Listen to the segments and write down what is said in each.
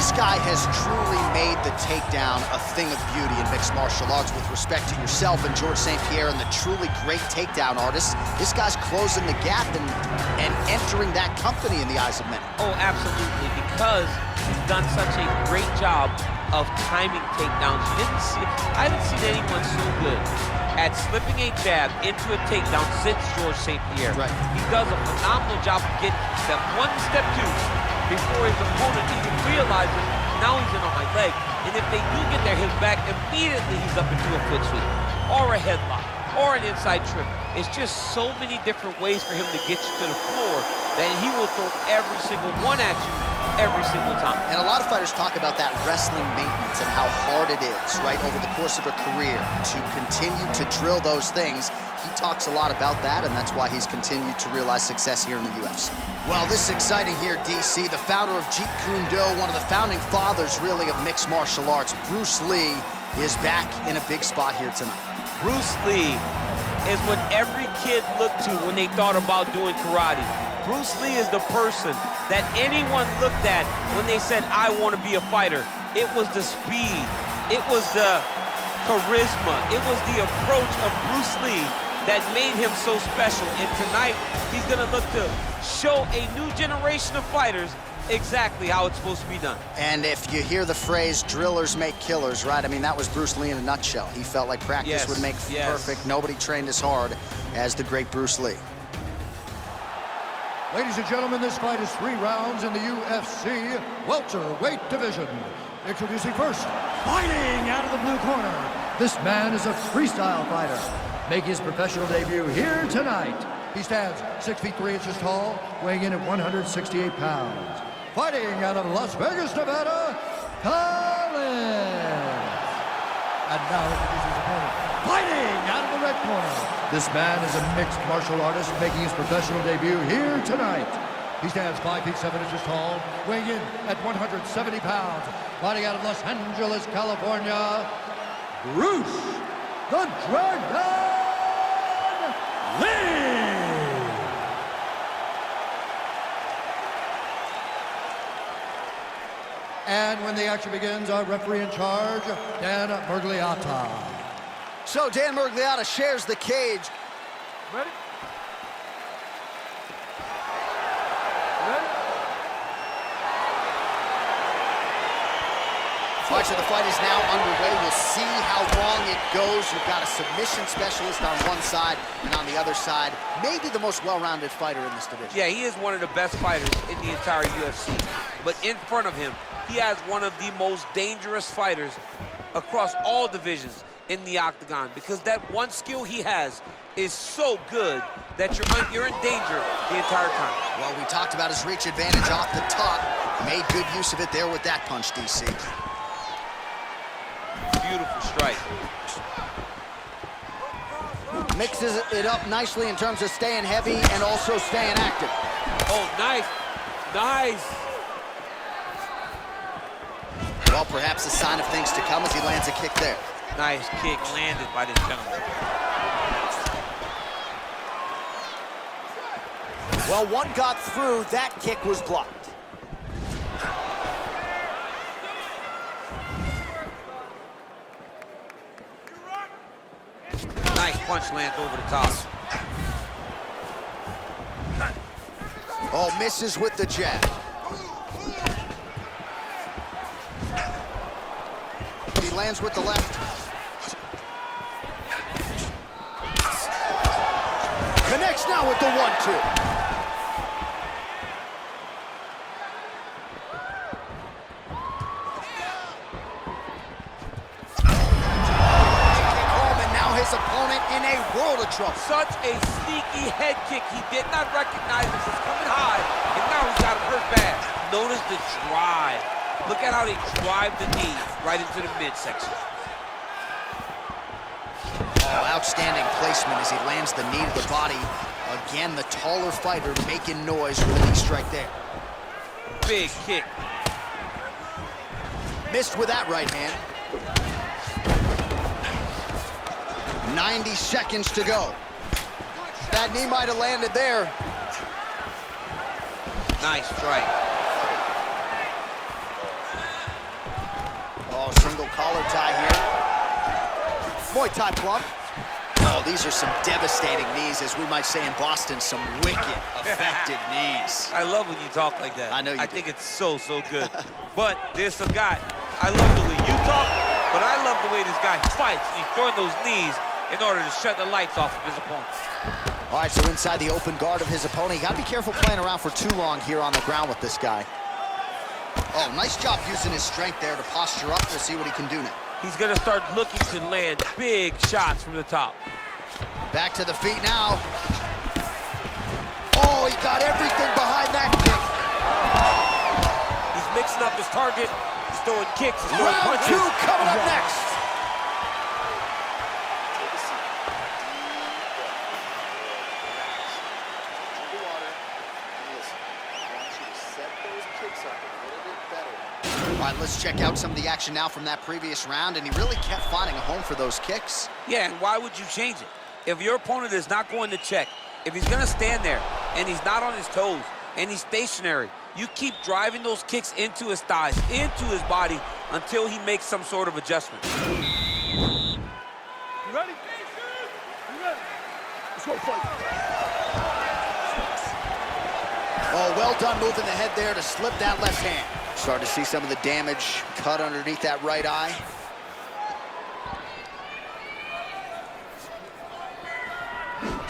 This guy has truly made the takedown a thing of beauty in mixed martial arts with respect to yourself and Georges St-Pierre and the truly great takedown artists. This guy's closing the gap and entering that company in the eyes of many. Oh, absolutely, because he's done such a great job of timing takedowns. I haven't seen anyone so good at slipping a jab into a takedown since Georges St-Pierre. Right. He does a phenomenal job of getting step one, step two, before his opponent even realizes now he's in on my leg. And if they do get their hips back, immediately he's up into a foot sweep, or a headlock, or an inside trip. It's just so many different ways for him to get you to the floor that he will throw every single one at you every single time. And a lot of fighters talk about that wrestling maintenance and how hard it is, right, over the course of a career to continue to drill those things. He talks a lot about that, and that's why he's continued to realize success here in the UFC. Well, this is exciting here, DC. The founder of Jeet Kune Do, one of the founding fathers, really, of mixed martial arts, Bruce Lee, is back in a big spot here tonight. Bruce Lee is what every kid looked to when they thought about doing karate. Bruce Lee is the person that anyone looked at when they said, I want to be a fighter. It was the speed, it was the charisma, it was the approach of Bruce Lee that made him so special. And tonight, he's gonna look to show a new generation of fighters exactly how it's supposed to be done. And if you hear the phrase, drillers make killers, right? I mean, that was Bruce Lee in a nutshell. He felt like practice would make perfect. Nobody trained as hard as the great Bruce Lee. Ladies and gentlemen, this fight is 3 rounds in the UFC welterweight division. Introducing first, fighting out of the blue corner. This man is a freestyle fighter, making his professional debut here tonight. He stands 6 feet 3 inches tall, weighing in at 168 pounds. Fighting out of Las Vegas, Nevada, Collins. And now introducing his opponent, fighting out of the red corner. This man is a mixed martial artist making his professional debut here tonight. He stands 5 feet 7 inches tall, weighing in at 170 pounds. Fighting out of Los Angeles, California, Bruce the Dragon Lee. And when the action begins, our referee in charge, Dan Murgliata. So Dan Murgliata shares the cage. Ready? Ready? All right, so the fight is now underway. We'll see how long it goes. You've got a submission specialist on one side, and on the other side, maybe the most well-rounded fighter in this division. Yeah, he is one of the best fighters in the entire UFC. But in front of him, he has one of the most dangerous fighters across all divisions in the octagon, because that one skill he has is so good that you're in danger the entire time. Well, we talked about his reach advantage off the top. Made good use of it there with that punch, DC. Beautiful strike. Mixes it up nicely in terms of staying heavy and also staying active. Oh, nice. Nice. Well, perhaps a sign of things to come as he lands a kick there. Nice kick landed by this gentleman. Well, one got through. That kick was blocked. Nice punch lands over the top. Oh, misses with the jab. He lands with the left. Connects now with the 1-2. His opponent in a world of trouble. Such a sneaky head kick. He did not recognize this is coming high, and now he's got him hurt bad. Notice the drive. Look at how they drive the knee right into the midsection. Oh, outstanding placement as he lands the knee to the body. Again, the taller fighter making noise with a knee strike there. Big kick. Missed with that right hand. 90 seconds to go. That knee might have landed there. Nice strike. collar tie here. Muay Thai plump. Oh, these are some devastating knees, as we might say in Boston, some wicked, effective knees. I love when you talk like that. I know you do. think it's so good. But there's a guy, I love the way you talk, but I love the way this guy fights. He's throwing those knees in order to shut the lights off of his opponent. All right, so inside the open guard of his opponent, you gotta be careful playing around for too long here on the ground with this guy. Oh, nice job using his strength there to posture up. We'll see what he can do now. He's gonna start looking to land big shots from the top. Back to the feet now. Oh, he got everything behind that kick. He's mixing up his target. He's throwing kicks, he's throwing Round punches. 2 coming up next. All right, let's check out some of the action now from that previous round, and he really kept finding a home for those kicks. Yeah, and why would you change it? If your opponent is not going to check, if he's gonna stand there and he's not on his toes and he's stationary, you keep driving those kicks into his thighs, into his body, until he makes some sort of adjustment. You ready? You ready? Let's go fight. Oh, well done moving the head there to slip that left hand. Starting to see some of the damage cut underneath that right eye.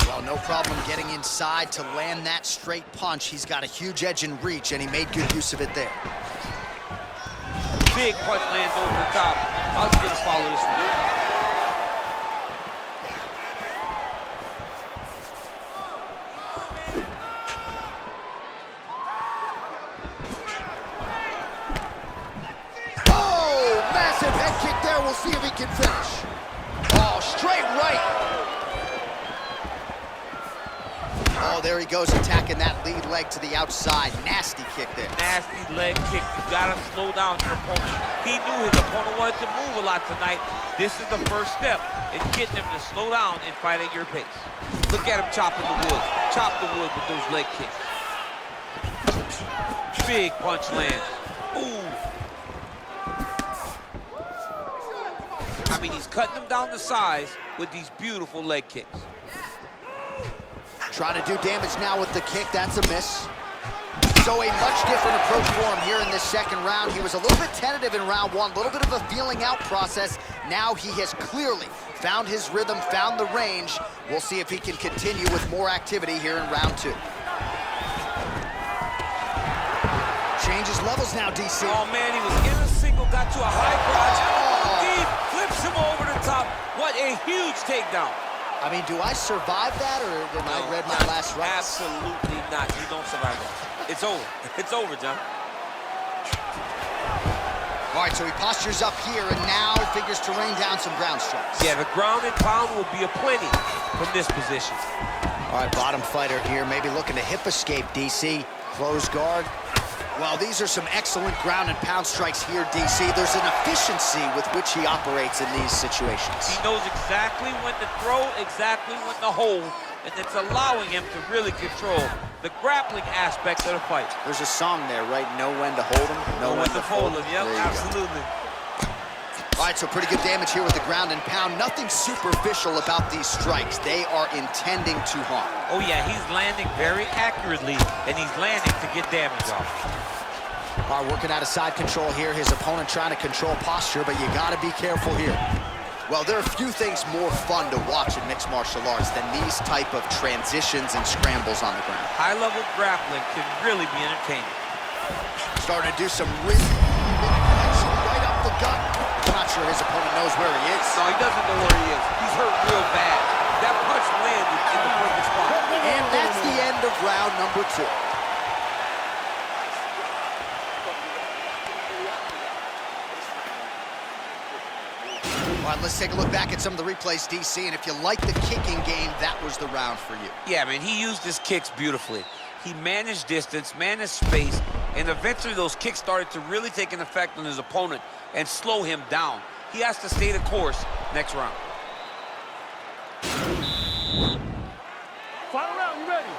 Well, no problem getting inside to land that straight punch. He's got a huge edge and reach, and he made good use of it there. Big punch lands over the top. How's he gonna follow this one? We'll see if he can finish. Oh, straight right. Oh, there he goes, attacking that lead leg to the outside. Nasty kick there. Nasty leg kick. You gotta slow down your opponent. He knew his opponent wanted to move a lot tonight. This is the first step in getting him to slow down and fight at your pace. Look at him chopping the wood. Chop the wood with those leg kicks. Big punch lands. Ooh. I mean, he's cutting them down to size with these beautiful leg kicks. Trying to do damage now with the kick. That's a miss. So a much different approach for him here in this second round. He was a little bit tentative in round 1, a little bit of a feeling out process. Now he has clearly found his rhythm, found the range. We'll see if he can continue with more activity here in round 2. Changes levels now, DC. Oh, man, he was in a single, got to a high crotch. Deep, flips him over the top. What a huge takedown. I mean, do I survive that, or did I read my last right? Absolutely not. You don't survive that. It's over. It's over, John. All right, so he postures up here and now figures to rain down some ground strikes. Yeah, the ground and pound will be aplenty from this position. All right, bottom fighter here, maybe looking to hip escape, DC. Close guard. Well, these are some excellent ground and pound strikes here, DC. There's an efficiency with which he operates in these situations. He knows exactly when to throw, exactly when to hold, and it's allowing him to really control the grappling aspect of the fight. There's a song there, right? Know when to hold him, know when to fold him. Yep, absolutely. All right, so pretty good damage here with the ground and pound. Nothing superficial about these strikes. They are intending to harm. Oh, yeah, he's landing very accurately, and he's landing to get damage off. All right, working out of side control here. His opponent trying to control posture, but you got to be careful here. Well, there are few things more fun to watch in mixed martial arts than these type of transitions and scrambles on the ground. High-level grappling can really be entertaining. Starting to do some really connection right up the gut. I'm not sure his opponent knows where he is. No, he doesn't know where he is. He's hurt real bad. That punch landed in the perfect spot. And that's the end of round number 2. All right, let's take a look back at some of the replays, DC, and if you like the kicking game, that was the round for you. Yeah, man, he used his kicks beautifully. He managed distance, managed space, and eventually those kicks started to really take an effect on his opponent and slow him down. He has to stay the course next round. Final round, you ready?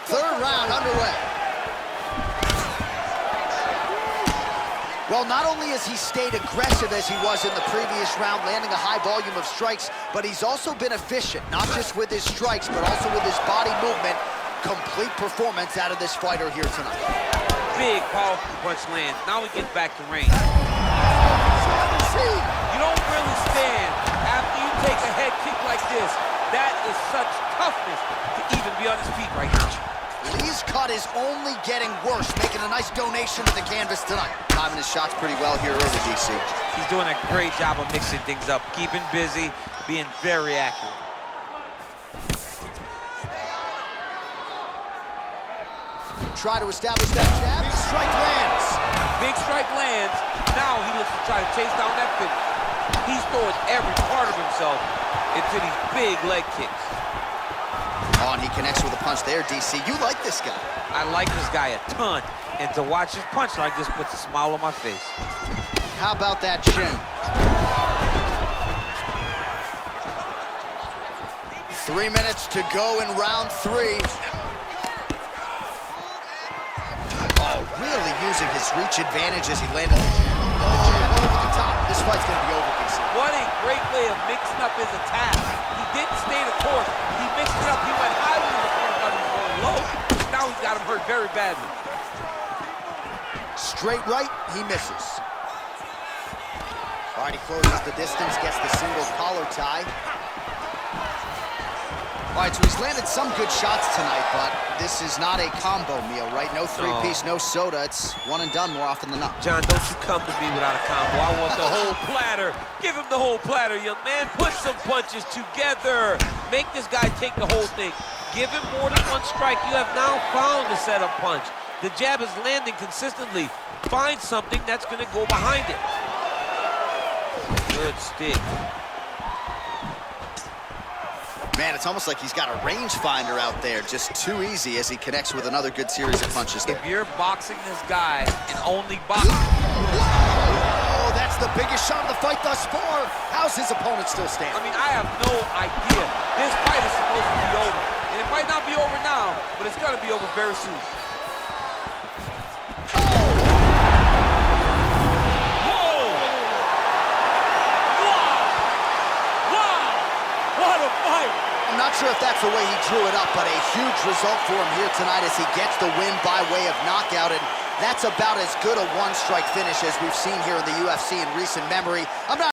Third round underway. Well, Well, not only has he stayed aggressive as he was in the previous round, landing a high volume of strikes, but he's also been efficient, not just with his strikes, but also with his body movement. Complete performance out of this fighter here tonight. Big, powerful punch lands. Now he gets back to range. You don't really stand after you take a head kick like this. That is such toughness to even be on his feet right now. Lee's cut is only getting worse, making a nice donation to the canvas tonight. Timing his shots pretty well here early, DC. He's doing a great job of mixing things up, keeping busy, being very accurate. Try to establish that jab. Big strike lands. Big strike lands. Now he looks to try to chase down that finish. He's throwing every part of himself into these big leg kicks. Oh, and he connects with a punch there, DC. You like this guy. I like this guy a ton, and to watch his punch like this puts a smile on my face. How about that chin? 3 minutes to go in round 3. Oh, really using his reach advantage as he landed the jab over the top. This fight's going to be over, DC. What a great way of mixing up his attack. He didn't stay the course. He mixed it up. He went high with the corner, thought he was going low. Now he's got him hurt very badly. Straight right, he misses. All right, he closes the distance, gets the single collar tie. All right, so he's landed some good shots tonight, but this is not a combo meal, right? No three-piece, no soda. It's one and done more often than not. John, don't you come to me without a combo. I want the whole platter. Give him the whole platter, young man. Put some punches together. Make this guy take the whole thing. Give him more than one strike. You have now found the setup punch. The jab is landing consistently. Find something that's going to go behind it. Good stick. Man, it's almost like he's got a rangefinder out there. Just too easy as he connects with another good series of punches there. If you're boxing this guy and only boxing... Oh, that's the biggest shot of the fight thus far. How's his opponent still standing? I mean, I have no idea. This fight is supposed to be over. And it might not be over now, but it's going to be over very soon. I'm not sure if that's the way he drew it up, but a huge result for him here tonight as he gets the win by way of knockout, and that's about as good a one-strike finish as we've seen here in the UFC in recent memory. I'm not